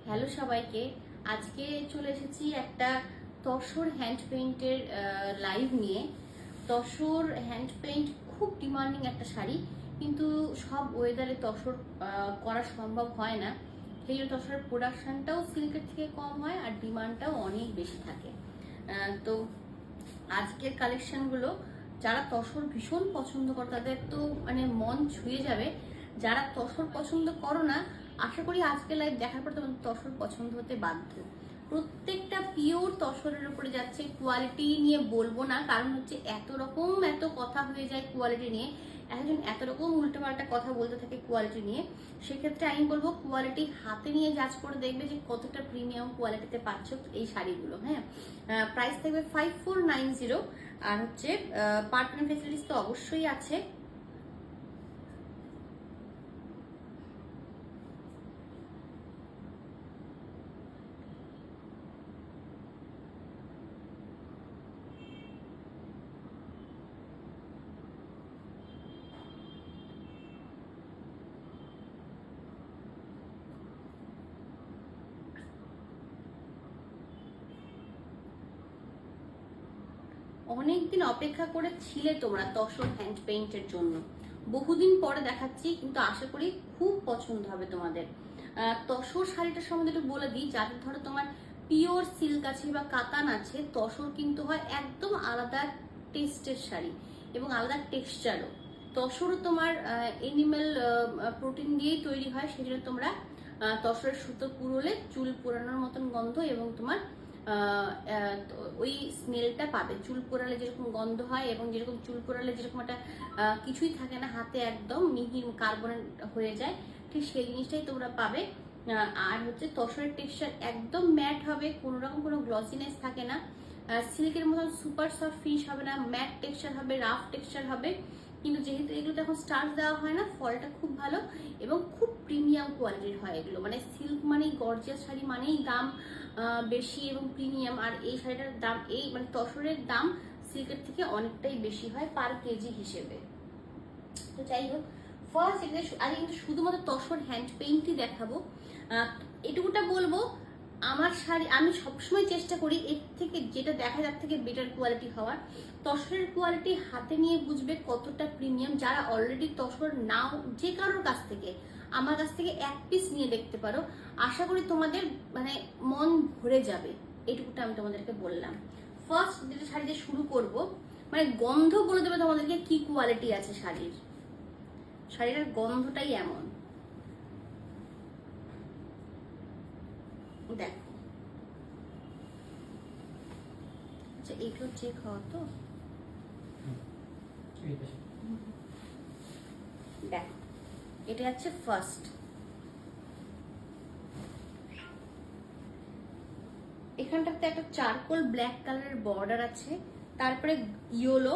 Hello সবাইকে। আজকে চলে এসেছি একটা তসর হ্যান্ড পেইন্টের লাইভ নিয়ে। তসর হ্যান্ড পেইন্ট খুব ডিমান্ডিং একটা শাড়ি, কিন্তু সব ওয়েদারে তসর করা সম্ভব হয় না। সেই জন্য তসরের প্রোডাকশনটাও সিল্কের থেকে কম হয় আর ডিমান্ডটাও অনেক বেশি থাকে। তো আজকের কালেকশনগুলো যারা তসর ভীষণ পছন্দ করে তাদের তো মানে মন ছুঁয়ে যাবে। যারা তসর পছন্দ করো না, আশা করি আজকে লাইভ দেখার পর তোমাদের তসর পছন্দ হতে বাধ্য। প্রত্যেকটা পিওর তসরের উপরে যাচ্ছে। কোয়ালিটি নিয়ে বলবো না, কারণ হচ্ছে এত কথা হয়ে যায় কোয়ালিটি নিয়ে, একজন এত রকম উল্টোপাল্টা কথা বলতে থাকে কোয়ালিটি নিয়ে। সেক্ষেত্রে আমি বলবো কোয়ালিটি হাতে নিয়ে জাজ করে দেখবে যে কতটা প্রিমিয়াম কোয়ালিটিতে পাচ্ছ এই শাড়িগুলো। হ্যাঁ, প্রাইস থাকবে 5490। আর হচ্ছে পার্টনার ফেসিলিটিস তো অবশ্যই আছে। অনেকদিন অপেক্ষা করে ছিলে তোমরা তসর হ্যান্ড পেইন্টের জন্য, বহুদিন পরে দেখাচ্ছি, কিন্তু আশা করি খুব পছন্দ হবে তোমাদের। তসর শাড়িটার সম্বন্ধে একটু বলে দিই, যাদের ধরো তোমার পিওর সিল্ক আছে বা কাতান আছে, তসর কিন্তু হয় একদম আলাদা টেস্টের শাড়ি এবং আলাদা টেক্সচারও। তসরও তোমার এনিম্যাল প্রোটিন দিয়েই তৈরি হয়, সেজন্য তোমরা তসরের সুতো পুরোলে চুল পোড়ানোর মতন গন্ধ এবং তোমার ওই স্মেলটা পাবে। চুল পোড়ালে যেরকম গন্ধ হয় এবং যেরকম চুল পোড়ালে যেরকম একটা কিছুই থাকে না, হাতে একদম মিহি কার্বনেট হয়ে যায়, ঠিক সেই জিনিসটাই তোমরা পাবে। আর হচ্ছে তসরের টেক্সচার একদম ম্যাট হবে, কোনো রকম কোনো গ্লসিনেস থাকে না। সিল্কের মতন সুপার সফট ফিনিশ হবে না, ম্যাট টেক্সচার হবে, রাফ টেক্সচার হবে। কিন্তু যেহেতু এগুলোতে এখন স্টার্চ দেওয়া হয় না, ফলটা খুব ভালো এবং খুব প্রিমিয়াম কোয়ালিটির হয় এগুলো। মানে সিল্ক মানেই গর্জিয়াস শাড়ি মানেই দাম বেশি এবং প্রিমিয়াম। আর এই শাড়িটার দাম, এই মানে তসরের দাম সিল্কের থেকে অনেকটাই বেশি হয় পার কেজি হিসেবে। তো যাই হোক, ফার্স্ট আজকে কিন্তু শুধুমাত্র তসর হ্যান্ড পেইন্টই দেখাবো। এটুকুটা বলবো, আমার শাড়ি আমি সবসময় চেষ্টা করি এর থেকে যেটা দেখা যার থেকে বেটার কোয়ালিটি হওয়ার। তসরের কোয়ালিটি হাতে নিয়ে বুঝবে কতটা প্রিমিয়াম। যারা অলরেডি তসর নাও, যে কারোর কাছ থেকে, আমার কাছ থেকে এক পিস নিয়ে দেখতে পারো, আশা করি তোমাদের মানে মন ভরে যাবে। এটুকুটা আমি তোমাদেরকে বললাম। ফার্স্ট যেটা শাড়ি দিয়ে শুরু করব, মানে গন্ধ বলে দেবে তোমাদেরকে কি কোয়ালিটি আছে শাড়ির। শাড়িটার গন্ধটাই এমন, দেখো। আচ্ছা, এইগুলো চেক হওয়া তো, দেখো এটা হচ্ছে ফার্স্ট। এখানটাতে একটা চারকোল ব্ল্যাক কালারের বর্ডার আছে, তারপরে ইয়েলো,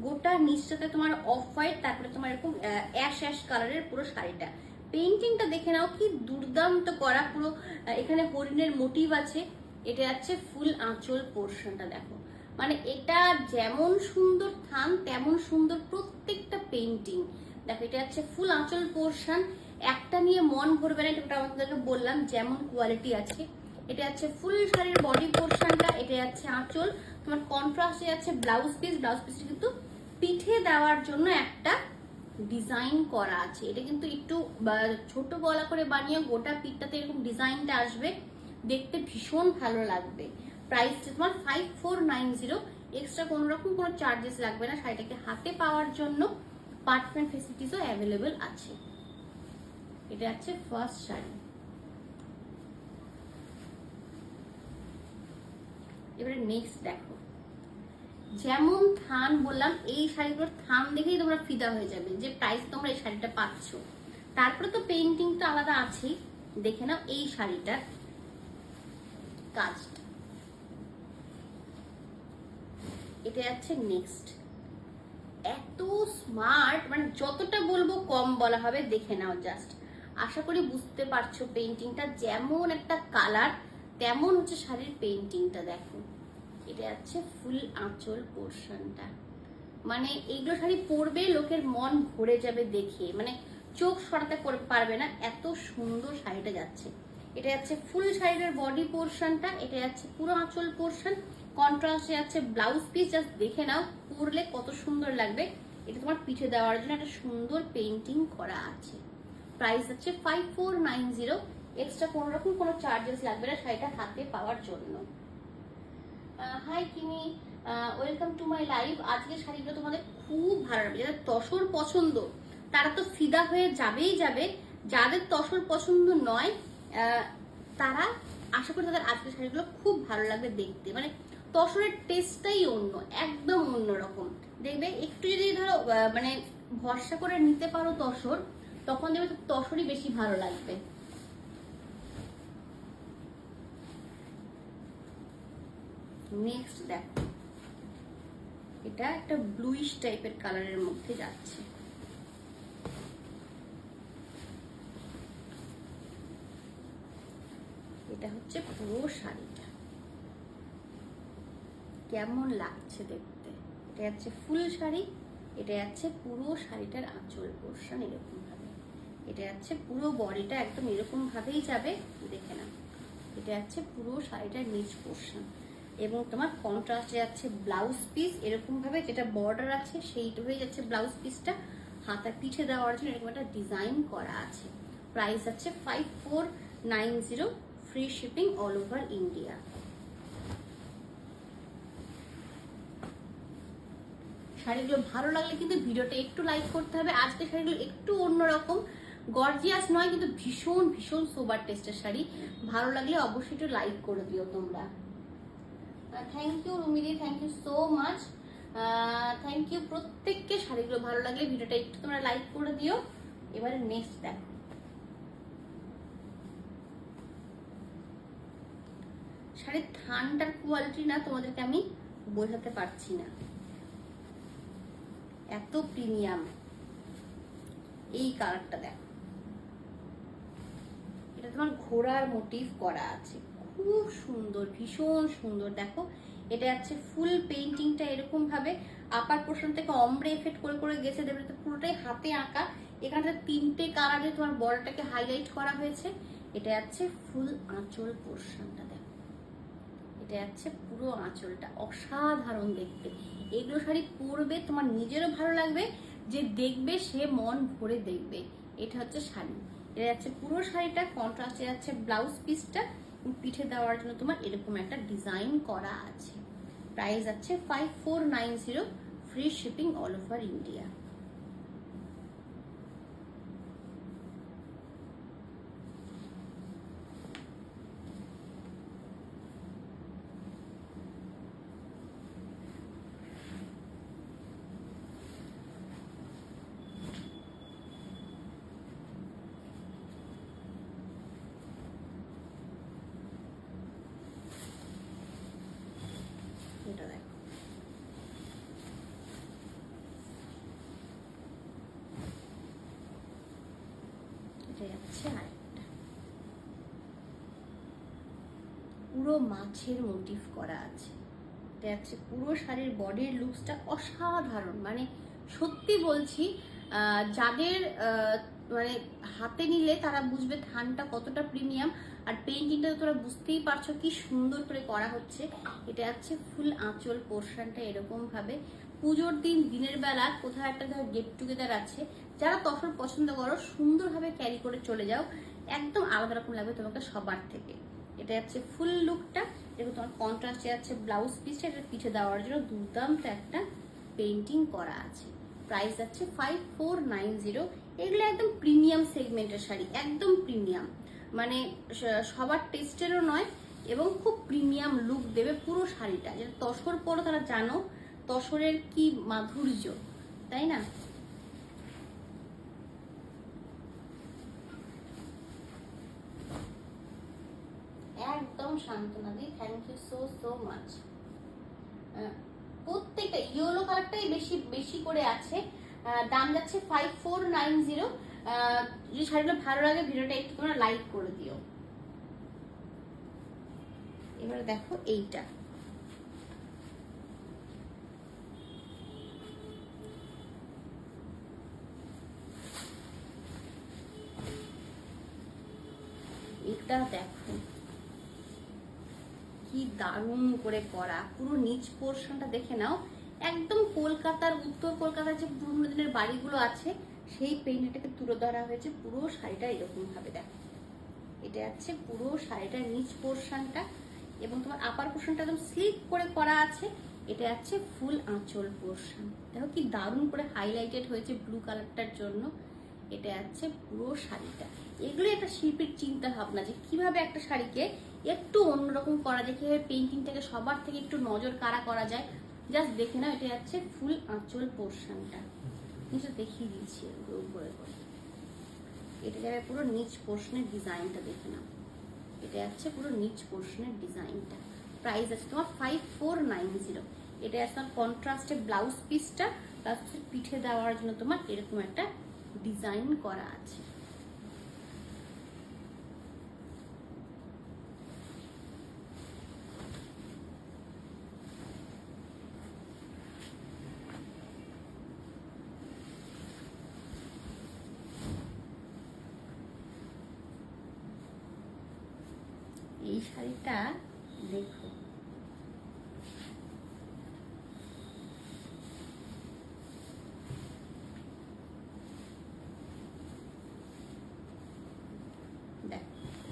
গোটা নিচটাতে তোমার অফ হোয়াইট, তারপরে তোমার এরকম অ্যাশ অ্যাশ কালারের পুরো শাড়িটা। পেইন্টিংটা দেখে নাও কি দুর্দান্ত করা, পুরো এখানে হরিণের মোটিভ আছে। এটা আছে ফুল আঁচল পোর্শনটা, দেখো। মানে এটা যেমন সুন্দর থান তেমন সুন্দর প্রত্যেকটা পেইন্টিং। দেখো এটা হচ্ছে ফুল আঁচল পোর্শন, একটা নিয়ে মন ভরবে না, এটা আমাদেরকে বললাম যেমন কোয়ালিটি আছে। এটা আছে ফুল শাড়ির বডি পোর্শনটা, এটা আছে আঁচল, তোমার কন্ট্রাস্টে আছে ব্লাউজ পিস। ব্লাউজ পিসটা কিন্তু পিঠে দেওয়ার জন্য একটা ডিজাইন করা আছে। এটা কিন্তু একটু ছোট গলা করে বানিয়ে গোটা পিঠটাতে এরকম ডিজাইনটা আসবে, দেখতে ভীষণ ভালো লাগবে। প্রাইসটা তোমার 5490। এক্সট্রা কোনো রকম কোনো চার্জেস লাগবে না। শাড়িটাকে হাতে পাওয়ার জন্য পার্টনার ফেসিলিটিসও অ্যাভেলেবেল আছে। এটা আছে ফার্স্ট শাড়ি। এবারে নেক্সট দেখো, যেমন থান বললাম, এই শাড়িগুলোর থান দেখেই তোমরা ফিদা হয়ে যাবে যে প্রাইস তোমরা এই শাড়িটা পাচ্ছ। তারপরে তো পেইন্টিং তো আলাদা আছেই, দেখে নাও এই শাড়িটার কাজটা। এটা আছে নেক্সট। এত স্মার্ট, মানে যতটা বলবো কম বলা হবে, দেখে নাও জাস্ট। আশা করি বুঝতে পারছো পেইন্টিংটা, যেমন একটা কালার তেমন হচ্ছে শাড়ির পেইন্টিংটা। দেখো এটা আছে ফুল আঁচল পোর্শনটা, মানে এইগুলো শাড়ি পরবে লোকের মন ভরে যাবে দেখে, মানে চোখ সরাতে পারবে না, এত সুন্দর শাড়িটা যাচ্ছে। এটা যাচ্ছে ফুল শাড়িটার বডি পোর্শনটা, এটা যাচ্ছে পুরো আঁচল পোর্শন, কন্ট্রাস্টে যাচ্ছে ব্লাউজ পিস। জাস্ট দেখে নাও পরলে কত সুন্দর লাগবে। এটা তোমার পিঠে দেওয়ার জন্য একটা সুন্দর পেইন্টিং করা আছে। প্রাইস হচ্ছে 5490। এক্সট্রা কোনো রকম কোনো চার্জেস লাগবে না শাড়িটা হাতে পাওয়ার জন্য। হাই কিমি, ওয়েলকাম টু মাই লাইভ। আজকে শাড়িগুলো তোমাদের খুব ভালো লাগবে। যাদের তসর পছন্দ তারা তো ফিদা হয়ে যাবেই যাবে, যাদের তসর পছন্দ নয় তারা আশা করি তাদের আজকের শাড়িগুলো খুব ভালো লাগবে দেখতে। মানে তসরের টেস্টটাই অন্য, একদম অন্যরকম দেখবে। একটু যদি ধরো মানে ভরসা করে নিতে পারো তসর, তখন দেখবে তসরই বেশি ভালো লাগবে। নেক্সট দেখো, এটা একটা ব্লুইশ টাইপের কালারের মধ্যে যাচ্ছে। এটা হচ্ছে পুরো শাড়িটা, কেমন লাগছে দেখতে। এটা যাচ্ছে ফুল শাড়ি, এটা যাচ্ছে পুরো শাড়িটার আঁচল পোর্শন এরকম ভাবে, এটা যাচ্ছে পুরো বডিটা একদম এরকম ভাবেই যাবে। দেখে না, এটা যাচ্ছে পুরো শাড়িটার নিচ পোর্শন এবং তোমার কন্ট্রাস্টে যাচ্ছে ব্লাউজ পিস এরকম ভাবে, যেটা বর্ডার আছে সেইটা হয়ে যাচ্ছে ব্লাউজ পিসটা। হাতা পিঠে দেওয়ার জন্য এরকম একটা ডিজাইন করা আছে। প্রাইস আছে 5490, free shipping all over India. শাড়িগুলো ভালো লাগলে কিন্তু ভিডিওটা একটু লাইক করতে হবে। আজকে শাড়িগুলো একটু অন্যরকম, গর্জিয়াস নয় কিন্তু ভীষণ ভীষণ সোবার টেস্টের শাড়ি। ভালো লাগলে অবশ্যই একটু লাইক করে দিও তোমরা। থ্যাংক ইউ রুমিদি, thank you so much, thank you প্রত্যেককে। শাড়িগুলো ভালো লাগলে ভিডিওটা একটু তোমরা লাইক করে দিও। এবারে নেক্সট দেখো, শাড়ির থানটার কোয়ালিটি না তোমাদেরকে আমি বোঝাতে পারছি না, এত প্রিমিয়াম। এই কালারটা দেখো, এটা তোমার ঘোড়ার মোটিভ করা আছে, খুব সুন্দর, ভীষণ সুন্দর। দেখো এটা যাচ্ছে ফুল পেইন্টিংটা এরকম ভাবে আপার পোর্শন থেকে অমব্রে এফেক্ট করে করে গেছে। দেখবে তো পুরোটাই হাতে আঁকা। এখানে তিনটে কালারে তোমার বর্ডারটাকে হাইলাইট করা হয়েছে। এটা যাচ্ছে ফুল আঁচল পোর্শনটা, দেখো এটা যাচ্ছে পুরো আঁচলটা, অসাধারণ দেখতে। এগুলো শাড়ি পরবে তোমার নিজেরও ভালো লাগবে, যে দেখবে সে মন ভরে দেখবে। এটা হচ্ছে শাড়ি, এটা যাচ্ছে পুরো শাড়িটা, কন্ট্রাস্টে যাচ্ছে ব্লাউজ পিসটা, পিঠে দেওয়ার জন্য তোমার এরকম একটা ডিজাইন করা আছে। প্রাইস আছে 5490, free shipping all over India. এটা দেখো, এটা যাচ্ছে আরেকটা, পুরো মাছের মোটিভ করা আছে। এটা যাচ্ছে পুরো শাড়ির বডির লুকসটা অসাধারণ। মানে সত্যি বলছি, যাদের মানে হাতে নিলে তারা বুঝবে থানটা কতটা প্রিমিয়াম। আর পেইন্টিংটা তোরা বুঝতেই পারছো কি সুন্দর করে করা হচ্ছে। এটা যাচ্ছে ফুল আঁচল পোর্শনটা এরকম ভাবে। পুজোর দিন দিনের বেলা কোথাও একটা ধর গেট টুগেদার আছে, যারা তখন পছন্দ করো সুন্দরভাবে ক্যারি করে চলে যাও, একদম আলাদা রকম লাগবে তোমাকে সবার থেকে। এটা যাচ্ছে ফুল লুকটা, এবং তোমার কন্ট্রাস্টে যাচ্ছে ব্লাউজ পিসটা, এটা পিঠে দেওয়ার জন্য দুর্দান্ত একটা পেইন্টিং করা আছে। প্রাইস আছে 5490। এগুলো একদম প্রিমিয়াম সেগমেন্টের শাড়ি, একদম প্রিমিয়াম, মানে সবার টেস্টেরও নয়, এবং খুব প্রিমিয়াম লুক দেবে পুরো শাড়িটা। যেটা তসর পরো তারা জানো তসরের কি মাধুর্য, তাই না? একদম শান্তনাদি, thank you so so much. প্রত্যেকটা ইয়েলো কালারটাই বেশি বেশি করে আছে। দাম যাচ্ছে 5490। যদি শাড়িগুলো ভালো লাগে ভিডিওটা একটু তোমরা লাইক করে দিও। এবারে দেখো এইটা, শাড়িটা দেখো কি দারুণ করে করা, পুরো নিচ পোর্শনটা দেখে নাও, একদম কলকাতার, উত্তর কলকাতার যে পুরোনো দিনের বাড়িগুলো আছে সেই পেইন্টটাকে তুলে ধরা হয়েছে পুরো শাড়িটা এরকম ভাবে। দেখো এটা আছে পুরো শাড়িটার নিচ পোর্শনটা, এবং তোমার আপার পোর্শনটা একদম স্লিপ করে করা আছে। এটা আছে ফুল আঁচল পোর্শন, দেখো কি দারুণ করে হাইলাইটেড হয়েছে ব্লু কালারটার জন্য। এটা আছে পুরো শাড়িটা। এগুলো একটা শিল্পীর চিন্তা ভাবনা যে কিভাবে একটা শাড়িকে একটু অন্যরকম করা যায়, কিভাবে পেইন্টিংটাকে সবার থেকে একটু নজর কাড়া করা যায়। জাস্ট দেখে নাও, এটা আছে ফুল আঁচল পোর্শনটা, নিচে দেখিয়ে দিচ্ছি উপরে করে। এটা যাবে পুরো নিচ পোর্শনের ডিজাইনটা দেখে নাও, এটা আছে পুরো নিচ পোর্শনের ডিজাইনটা। প্রাইস আছে তোমার 5490। এটা আছে তোমার কন্ট্রাস্টে ব্লাউজ পিসটা, প্লাস পিঠে দেওয়ার জন্য তোমার এরকম একটা ডিজাইন করা আছে। এই শাড়িটা দেখো,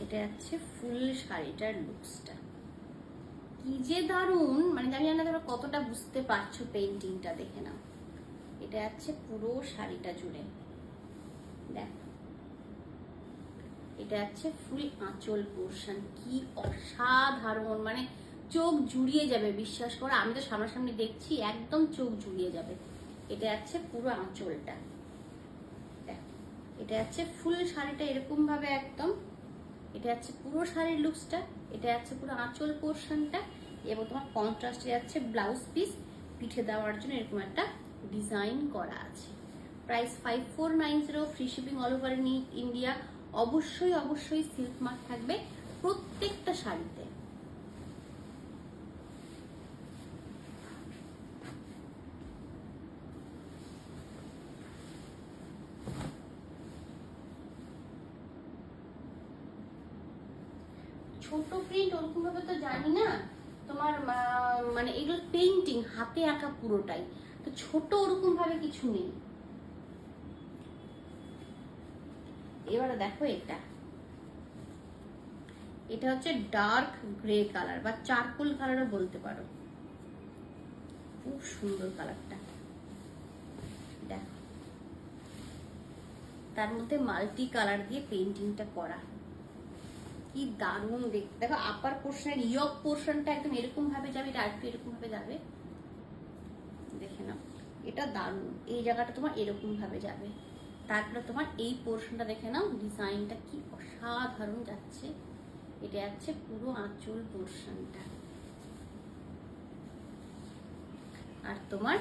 এটা হচ্ছে ফুল শাড়িটার লুকসটা, কি যে দারুণ, মানে জানি না তোমরা কতটা বুঝতে পারছো পেইন্টিংটা দেখে নাও। এটা আছে পুরো শাড়িটা জুড়ে, দেখো এটা আছে ফুল আঁচল পোর্শন, কি অসাধারণ, মানে চোখ জুড়িয়ে যাবে, বিশ্বাস করো, আমি তো সামনাসামনি দেখছি, একদম চোখ জুড়িয়ে যাবে। এটা আছে পুরো আঁচলটা, দেখো এটা আছে ফুল শাড়িটা এরকম ভাবে একদম। এটা আছে পুরো শাড়ির লুকসটা, এটা আছে পুরো আঁচল পোর্শনটা, এবং তোমার কন্ট্রাস্টে যাচ্ছে ব্লাউজ পিস, পিঠে দেওয়ার জন্য এরকম একটা ডিজাইন করা আছে। Price 5490, free shipping all over India. অবশ্যই অবশ্যই সিল্ক মার্ক থাকবে প্রত্যেকটা শাড়িতে। ছোট প্রিন্ট ওরকম ভাবে তো জানি না তোমার, মানে এগুলো পেইন্টিং হাতে আঁকা পুরোটাই, তো ছোট ওরকম ভাবে কিছু নেই। এবারে দেখো এটা হচ্ছে ডার্ক গ্রে কালার বা চারকোল কালারও বলতে পারো, খুব সুন্দর কালারটা। দেখো তার মধ্যে মাল্টি কালার দিয়ে পেইন্টিংটা করা, কি দারুণ দেখতে। দেখো আপার পোর্শনের ইয়ক পোর্শনটা একদম এরকম ভাবে যাবে, এটা আরেকটু এরকম ভাবে যাবে, দেখে নাও এটা দারুণ। এই জায়গাটা তোমার এরকম ভাবে যাবে, তারপরে তোমার এই পোর্শনটা দেখে নাও, ডিজাইনটা কি অসাধারণ যাচ্ছে। এটা যাচ্ছে পুরো আঁচল পোর্শনটা, আর তোমার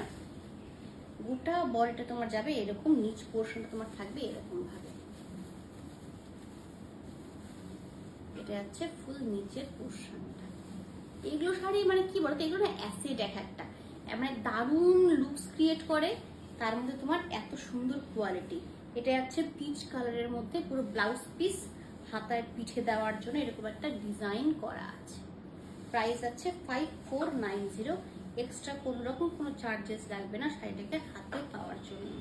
গোটা বডিটা তোমার যাবে এরকম, নিচ পোর্শনটা তোমার থাকবে এরকম ভাবে। এটা হচ্ছে ফুল নিচের পোর্শনটা। এগুলো শাড়ি মানে কি বলতো, এগুলো না অ্যাসেট এক একটা, মানে দারুণ লুকস ক্রিয়েট করে, তার মধ্যে তোমার এত সুন্দর কোয়ালিটি। এটা হচ্ছে পিচ কালারের মধ্যে পুরো ব্লাউজ পিস, হাতায় পিঠে দেওয়ার জন্য এরকম একটা ডিজাইন করা আছে। প্রাইস আছে 5490, এক্সট্রা কোনো রকম কোনো চার্জেস লাগবে না শাড়িটাকে হাতে পাওয়ার জন্য।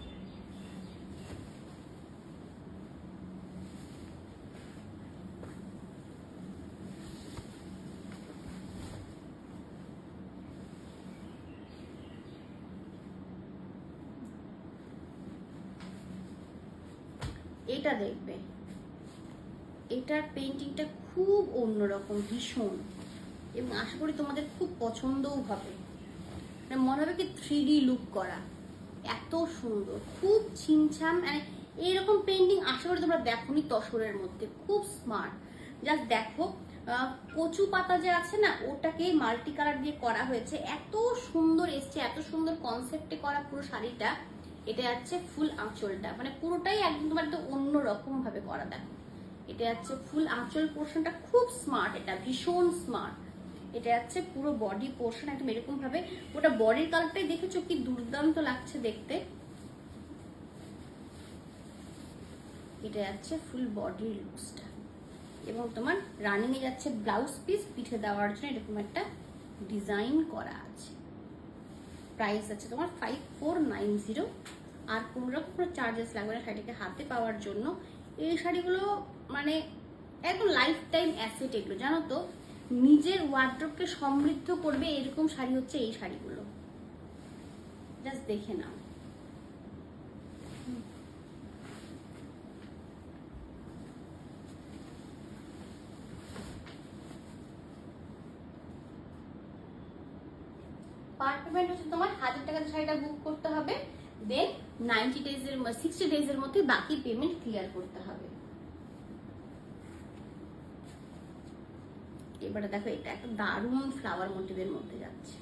এটা দেখবে, এটার পেইন্টিংটা খুব অন্যরকম, ভীষণ, এবং আশা করি তোমাদের খুব পছন্দও হবে, মানে মনে হবে কি 3D লুক করা, এত সুন্দর, খুব ছিমছাম। মানে এইরকম পেইন্টিং আশা করি তোমরা দেখোনি তসরের মধ্যে, খুব স্মার্ট। জাস্ট দেখো কচু পাতা যে আছে না, ওটাকে মাল্টি কালার দিয়ে করা হয়েছে, এত সুন্দর এসছে, এত সুন্দর কনসেপ্টে করা পুরো শাড়িটা। এটা হচ্ছে ফুল আঁচলটা, মানে পুরোটাই একদম তোমার একদম অন্যরকম ভাবে করা। দেখো এটা হচ্ছে ফুল আঁচল পোর্শনটা, খুব স্মার্ট, এটা ভীষণ স্মার্ট। এটা হচ্ছে পুরো বডি পোর্শন একদম এরকম ভাবে, ওটা বডির কালারটাই দেখেছো কি দুর্দান্ত লাগছে দেখতে। এটা হচ্ছে ফুল বডির লুকসটা, এবং তোমার রানিং এ যাচ্ছে ব্লাউজ পিস, পিঠে দেওয়ার জন্য এরকম একটা ডিজাইন করা আছে। প্রাইস আছে তোমার 5490। আর কোনো রকম কোনো চার্জেস লাগবে না শাড়িটাকে হাতে পাওয়ার জন্য। এই শাড়িগুলো মানে একদম লাইফ টাইম অ্যাসেট এগুলো, জানো তো। নিজের ওয়ার্ড্রোবকে সমৃদ্ধ করবে এরকম শাড়ি হচ্ছে এই শাড়িগুলো। জাস্ট দেখে নাও। পার পেমেন্ট হচ্ছে তোমার 1000 টাকার শাড়িটা বুক করতে হবে, দেন 60 ডেজের মধ্যে বাকি পেমেন্ট ক্লিয়ার করতে হবে। এবারে দেখো এটা একটা দারুণ ফ্লাওয়ার মোটিভের মধ্যে যাচ্ছে।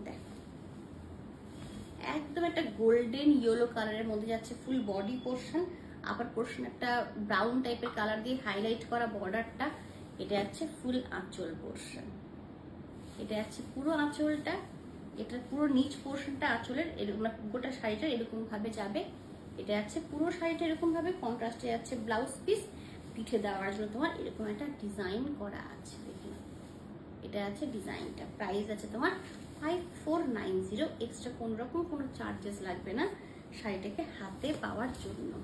দেখো একদম একটা গোল্ডেন ইয়েলো কালারের মধ্যে যাচ্ছে ফুল বডি পোর্শন, আপার পোর্শন একটা ব্রাউন টাইপের কালার দিয়ে হাইলাইট করা বর্ডারটা। এটা আছে ফুল আঁচল পোর্শন, এটা আছে পুরো আঁচলটা, এটা পুরো নিচ পোর্শনটা আঁচলের এরকম গোটা শাড়িটা এরকম ভাবে যাবে। এটা আছে পুরো শাড়িটা এরকম ভাবে কন্ট্রাস্টে যাচ্ছে ব্লাউজ পিস, পিঠে দেওয়ার জন্য তোমার এরকম একটা ডিজাইন করা আছে। দেখুন এটা আছে ডিজাইনটা। প্রাইস আছে তোমার 5490। এক্সট্রা কোন রকম কোনো চার্জেস লাগবে না শাড়িটাকে হাতে পাওয়ার জন্য।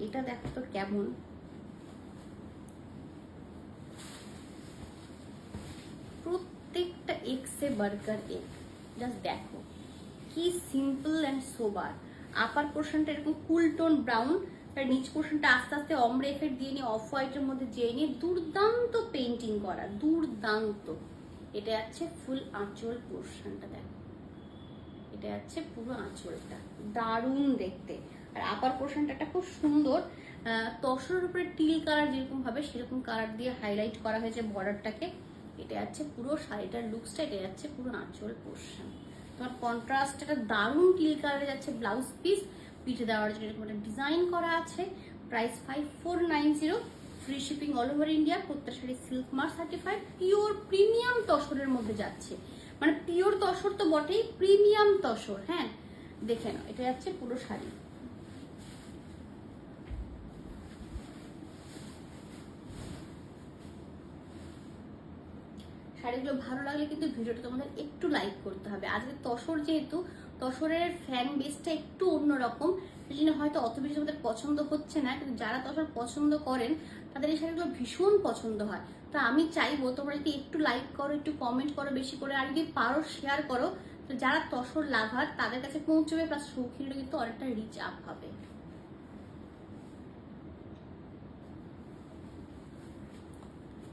এটা দেখো তো কেমন, প্রত্যেকটা এক সে বার্গার এক। জাস্ট দেখো কি সিম্পল অ্যান্ড সোবার। আপার পোর্শনটা এরকম কুল টোন ব্রাউন, তার নিচ পোর্শনটা আস্তে আস্তে অমরে এফেক্ট দিয়ে নিয়ে অফ হোয়াইটের মধ্যে দিয়ে নিয়ে দুর্দান্ত পেন্টিং করা, দুর্দান্ত। এটা আছে ফুল আঁচল পোর্শনটা, দেখো এটা আছে পুরো আঁচলটা, দারুণ দেখতে। আর আপার পোর্শনটা একটা খুব সুন্দর তসরের উপরে টিল কালার যেরকম ভাবে সেরকম কালার দিয়ে হাইলাইট করা হয়েছে বর্ডারটাকে। এটা আছে পুরো শাড়িটার লুকসটা, এটা যাচ্ছে পুরো আঁচল পোর্শন। তোমার কন্ট্রাস্ট একটা দারুণ টিল কালারে যাচ্ছে ব্লাউজ পিস, পিঠে দেওয়ার জন্য এরকম একটা ডিজাইন করা আছে। Price 5490। Free shipping all over India. প্রত্যেক শাড়ি silk mark certified, pure premium তসরের মধ্যে যাচ্ছে। মানে পিওর তসর তো বটেই, প্রিমিয়াম তসর। হ্যাঁ দেখে নাও, এটা যাচ্ছে পুরো শাড়ি। শাড়িগুলো ভালো লাগলে কিন্তু ভিডিওটা তোমাদের একটু লাইক করতে হবে। আজকে তসর যেহেতু, তসরের ফ্যান বেসটা একটু অন্যরকম, সেই জন্য হয়তো অত বেশি তোমাদের পছন্দ হচ্ছে না, কিন্তু যারা তসর পছন্দ করেন তাদের এই শাড়িগুলো ভীষণ পছন্দ হয়। তো আমি চাইবো তোমরা যদি একটু লাইক করো, একটু কমেন্ট করো বেশি করে, আর যদি পারো শেয়ার করো, তো যারা তসর লাভার তাদের কাছে পৌঁছবে, প্লাস শৌখিনটা কিন্তু অনেকটা রিচ আপ হবে।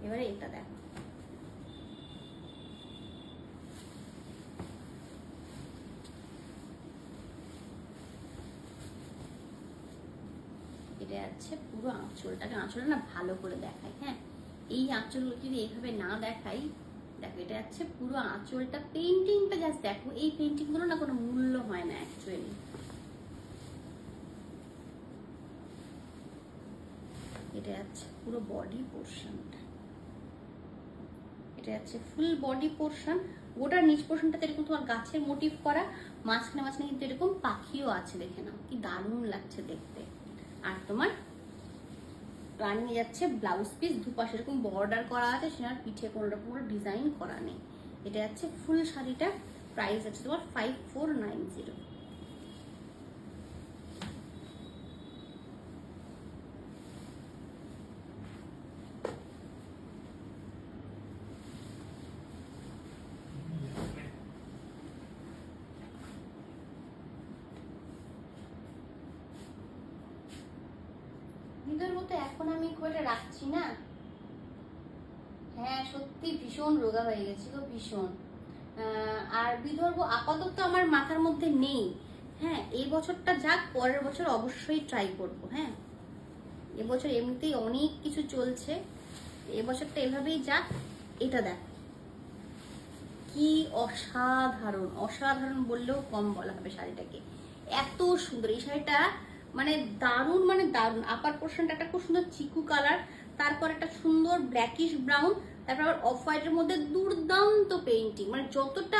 এবারে এটা দেখো, এটা আছে পুরো আঁচলটাকে, আঁচলটা না ভালো করে দেখাই। হ্যাঁ এই আঁচলগুলো যদি এইভাবে না দেখাই, দেখো এটা আছে পুরো আঁচলটা, পেন্টিংটা জাস্ট দেখো। এই পেন্টিং গুলো না কোনো মূল্য হয় না অ্যাকচুয়ালি। এটা আছে পুরো বডি পোর্শনটা, এটা আছে ফুল বডি পোর্শন। গোটার নিচ পোর্শনটাতে এরকম তোমার গাছের মোটিভ করা, মাঝখানে মাঝখানে কিন্তু এরকম পাখিও আছে, দেখে নাও কি দারুণ লাগছে দেখতে। আর তোমার রানিয়ে যাচ্ছে ব্লাউজ পিস, দুপাশে এরকম বর্ডার করা আছে, সেটার পিঠে কোনো রকম ডিজাইন করা নেই। এটা যাচ্ছে ফুল শাড়িটা। প্রাইস আছে তোমার 5490। ভিতর মতো এখন আমি খুব একটা রাখছি না। হ্যাঁ সত্যি ভীষণ রোগা হয়ে গেছি গো, ভীষণ। আর বিদর্ভ আপাতত আমার মাথার মধ্যে নেই। হ্যাঁ এই বছরটা যাক, পরের বছর অবশ্যই ট্রাই করব। হ্যাঁ এবছর এমনিতেই অনেক কিছু চলছে, এবছরটা এভাবেই যাক। এটা দেখ কি অসাধারণ, অসাধারণ বললেও কম বলা হবে শাড়িটাকে। এত সুন্দর এই শাড়িটা, মানে দারুণ, মানে দারুণ। আপার পোর্শনটা একটা খুব সুন্দর চিকু কালার, তারপর একটা সুন্দর ব্ল্যাকিশ ব্রাউন, তারপর আবার অফ হোয়াইটের মধ্যে দুর্দান্ত পেইন্টিং, মানে যতটা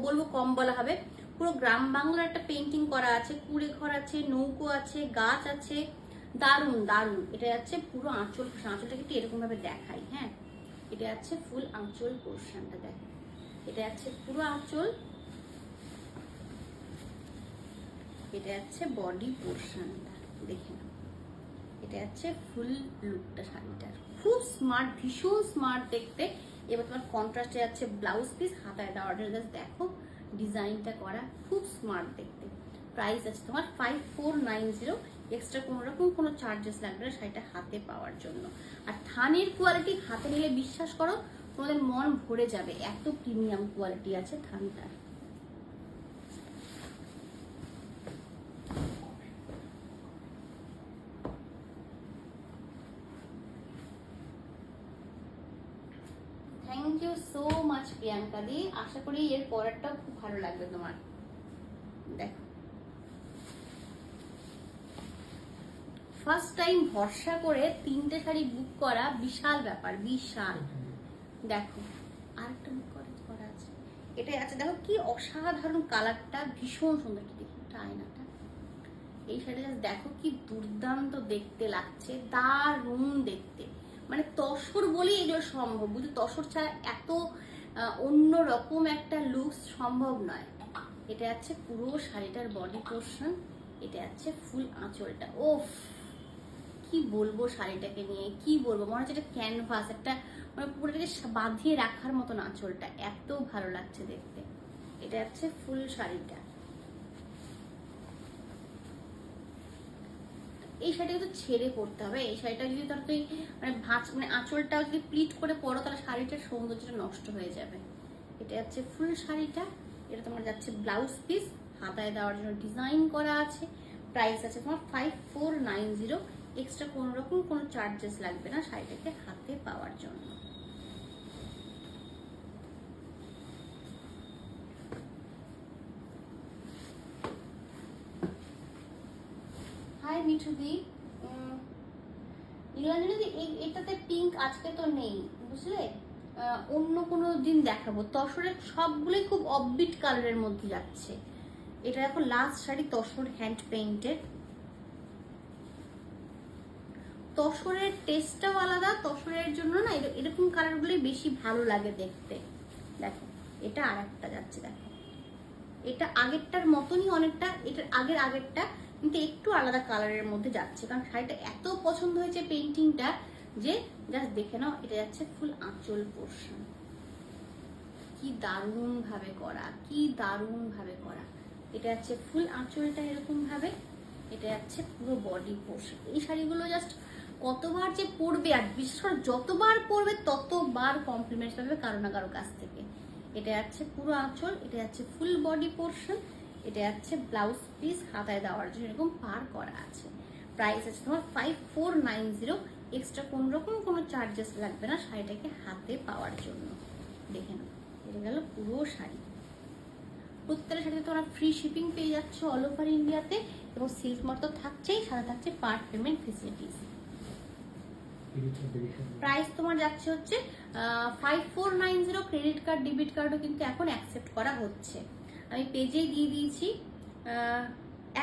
বলবো কম বলা হবে। পুরো গ্রাম বাংলার একটা পেইন্টিং করা আছে, কুড়ে ঘর আছে, নৌকো আছে, গাছ আছে, দারুণ দারুণ। এটা যাচ্ছে পুরো আঁচল, আঁচলটাকে একটু এরকম ভাবে দেখাই। হ্যাঁ, এটা যাচ্ছে ফুল আঁচল পোর্শনটা, দেখো এটা যাচ্ছে পুরো আঁচল, এটা যাচ্ছে বডি পোর্শনটা, দেখে নাও। এটা যাচ্ছে ফুল লুকটা শাড়িটার, খুব স্মার্ট, ভীষণ স্মার্ট দেখতে। এবার তোমার কন্ট্রাস্টে যাচ্ছে ব্লাউজ পিস, হাতায় দেওয়ার জন্য দেখো ডিজাইনটা করা, খুব স্মার্ট দেখতে। প্রাইস আছে তোমার 5490। এক্সট্রা কোনো রকম কোনো চার্জেস লাগবে না শাড়িটা হাতে পাওয়ার জন্য। আর থানের কোয়ালিটি হাতে নিলে বিশ্বাস করো তোমাদের মন ভরে যাবে, এত প্রিমিয়াম কোয়ালিটি আছে থানটার। Thank you so much Priyanka di, আশা করি এর পরেরটাও খুব ভালো লাগবে তোমার। দেখো ফার্স্ট টাইম ভরসা করে 3টে শাড়ি বুক করা বিশাল ব্যাপার, বিশাল। দেখো আরেকটা বুক করা আছে, এটা আছে, দেখো কি অসাধারণ কালারটা, ভীষণ সুন্দর। কি দেখি আয়নাটা, এই শাড়িটা দেখো কি দুর্দান্ত দেখতে লাগছে, দারুণ দেখতে। মানে তসর বলেই এগুলো সম্ভব, বুঝলি, তসর ছাড়া এত অন্য রকম একটা লুক সম্ভব নয়। এটা আছে পুরো শাড়িটার বডি পোর্শন, এটা আছে ফুল আঁচলটা। ওফ, কি বলবো শাড়িটাকে নিয়ে, কি বলবো, মনে হচ্ছে এটা ক্যানভাস, একটা মানে পুরোটাকে বাঁধিয়ে রাখার মতন আঁচলটা, এত ভালো লাগছে দেখতে। এটা হচ্ছে ফুল শাড়িটা। এই শাড়িটা তো ছেড়ে পড়তে হবে, এই শাড়িটা যদি ধর তুই মানে মানে আঁচলটাও যদি প্লিট করে পরো তাহলে শাড়িটার সৌন্দর্যটা নষ্ট হয়ে যাবে। এটা হচ্ছে ফুল শাড়িটা, এটা তোমার যাচ্ছে ব্লাউজ পিস, হাতায় দেওয়ার জন্য ডিজাইন করা আছে। প্রাইস আছে তোমার 5490। এক্সট্রা কোনো রকম কোনো চার্জেস লাগবে না শাড়িটাকে হাতে পাওয়ার জন্য। হাই মিঠুদি, নীলাঞ্জলি, এটাতে পিঙ্ক আজকে তো নেই বুঝলে, অন্য কোনো দিন দেখাবো। তসরের সবগুলোই খুব অফবিট কালারের মধ্যে যাচ্ছে। এটা এখন লাস্ট শাড়ি তসর হ্যান্ড পেইন্টের। তসরের টেস্টটাও আলাদা, তসরের জন্য না এরকম কালারগুলোই বেশি ভালো লাগে দেখতে। দেখো এটা আর একটা যাচ্ছে, দেখো এটা আগেরটার মতনই অনেকটা, এটার আগেরটা কিন্তু একটু আলাদা কালারের মধ্যে যাচ্ছে, কারণ শাড়িটা এত পছন্দ হয়েছে পেইন্টিংটা যে জাস্ট দেখে নাও। এটা যাচ্ছে ফুল আঁচল পোর্শন, কি দারুণ ভাবে করা, কি দারুণ ভাবে করা। এটা যাচ্ছে ফুল আঁচলটা এরকম ভাবে, এটা যাচ্ছে পুরো বডি পোর্শন। এই শাড়িগুলো জাস্ট কতবার যে পরবে, আর বিশেষ করে যতবার পরবে ততবার কমপ্লিমেন্টস পাবে কারো না কারো কাছ থেকে। এটা যাচ্ছে পুরো আঁচল, এটা যাচ্ছে ফুল বডি পোর্শন, এটা যাচ্ছে ব্লাউজ পিস, হাতায় দেওয়ার জন্য এরকম পার করা আছে। প্রাইস আছে তোমার 5490। এক্সট্রা কোন রকম কোনো চার্জেস লাগবে না শাড়িটাকে হাতে পাওয়ার জন্য। দেখে নাও, এটা গেল পুরো শাড়ি। প্রত্যেকটা শাড়িতে তোমরা ফ্রি শিপিং পেয়ে যাচ্ছ অল ওভার ইন্ডিয়াতে, এবং সিল্ক মার্ক তো থাকছেই, সাথে থাকছে পার্ট পেমেন্ট ফেসিলিটিস। প্রাইস তোমার যাচ্ছে হচ্ছে 5490। ক্রেডিট কার্ড, ডেবিট কার্ডও কিন্তু এখন অ্যাকসেপ্ট করা হচ্ছে, আমি পেজেই দিয়ে দিয়েছি।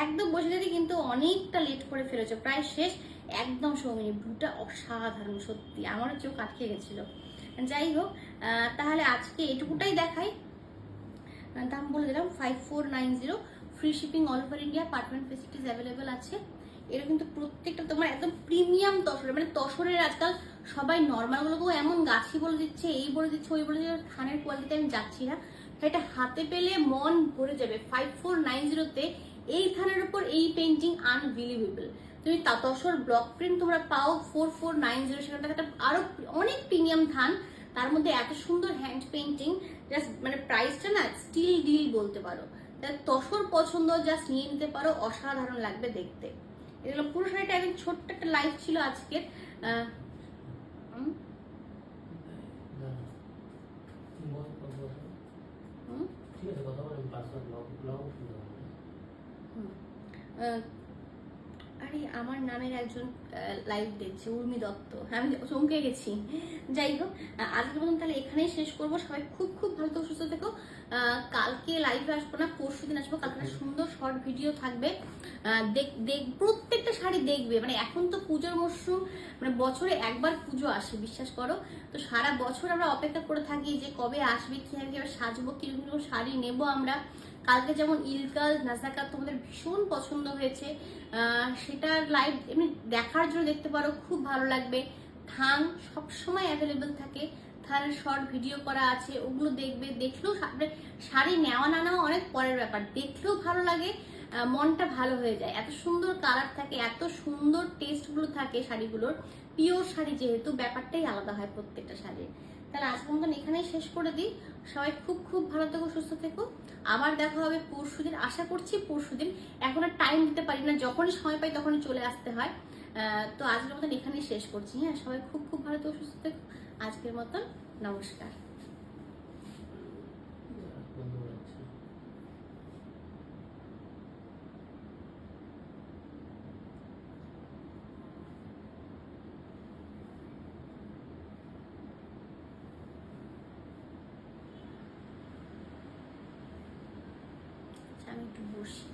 একদম বসে যদি কিন্তু অনেকটা লেট করে ফেলেছো, প্রায় শেষ একদম। সৌমিনী ব্লুটা অসাধারণ, সত্যি আমারও চোখ আটকে গেছিল। যাই হোক, তাহলে আজকে এটুকুটাই দেখাই, দাম বলে দিলাম 5490। Free shipping all over India, পার্টমেন্ট ফেসিলিটিস অ্যাভেলেবেল আছে। এর কিন্তু প্রত্যেকটা তোমার একদম প্রিমিয়াম তসরের, মানে তসরের আজকাল সবাই নর্মালগুলোকেও এমন গাছি বলে দিচ্ছে, এই বলে দিচ্ছে, ওই বলে দিচ্ছে, থানের কোয়ালিটিতে আমি যাচ্ছি না। এটা হাতে পেলে মন ভরে যাবে। 5490-তে এই থানের উপর এই পেইন্টিং আনবিলিভেবল। তুমি তসর ব্লক প্রিন্ট তোমরা পাও 4490, সেখানে একটা আরো অনেক প্রিমিয়াম থান, তার মধ্যে এত সুন্দর হ্যান্ড পেইন্টিং, জাস্ট মানে প্রাইসটা না স্টিল ডিল বলতে পারো। তসর পছন্দ জাস্ট নিয়ে নিতে পারো, অসাধারণ লাগবে দেখতে। এগুলো পুরো শাড়িটা একদম ছোট্ট একটা লাইভ ছিল আজকের। আরে আমার নামের একজন লাইভ দেখছে, উর্মি দত্ত, হ্যাঁ আমি চমকে গেছি। যাই হোক, আজকের মতন তাহলে এখানেই শেষ করবো। সবাই খুব খুব ভালো থেকো, সুস্থ থেকো। কালকে লাইভে আসবো না, পরশু দিন আসবো। কালকে একটা সুন্দর শর্ট ভিডিও থাকবে, প্রত্যেকটা শাড়ি দেখবে। মানে এখন তো পুজোর মরশুম, মানে বছরে একবার পুজো আসে, বিশ্বাস করো। তো সারা বছর আমরা অপেক্ষা করে থাকি যে কবে আসবে, কিভাবে সাজবো, কিরকম শাড়ি নেবো আমরা। কালকে যেমন ইলকাল নাজাকা তোমাদের ভীষণ পছন্দ হয়েছে, সেটার লাইভ এমনি দেখার জন্য দেখতে পারো, খুব ভালো লাগবে। থান সবসময় অ্যাভেলেবেল থাকে, থানের শর্ট ভিডিও করা আছে, ওগুলো দেখবে। দেখলেও শাড়ি নেওয়া না নেওয়া অনেক পরের ব্যাপার, দেখলেও ভালো লাগে, মনটা ভালো হয়ে যায়। এত সুন্দর কালার থাকে, এত সুন্দর টেস্টগুলো থাকে শাড়িগুলোর। পিওর শাড়ি যেহেতু, ব্যাপারটাই আলাদা হয় প্রত্যেকটা শাড়ির। তাহলে আজকের মতন এখানেই শেষ করে দিই। সবাই খুব খুব ভালো থেকো, সুস্থ থেকো। আবার দেখা হবে পরশুদিন, আশা করছি পরশুদিন। এখন আর টাইম দিতে পারি না, যখনই সময় পাই তখনই চলে আসতে হয়। তো আজকের মতন এখানেই শেষ করছি। হ্যাঁ, সবাই খুব খুব ভালো থেকো, সুস্থ থেকো। আজকের মতন নমস্কার। আমি একটু বসি।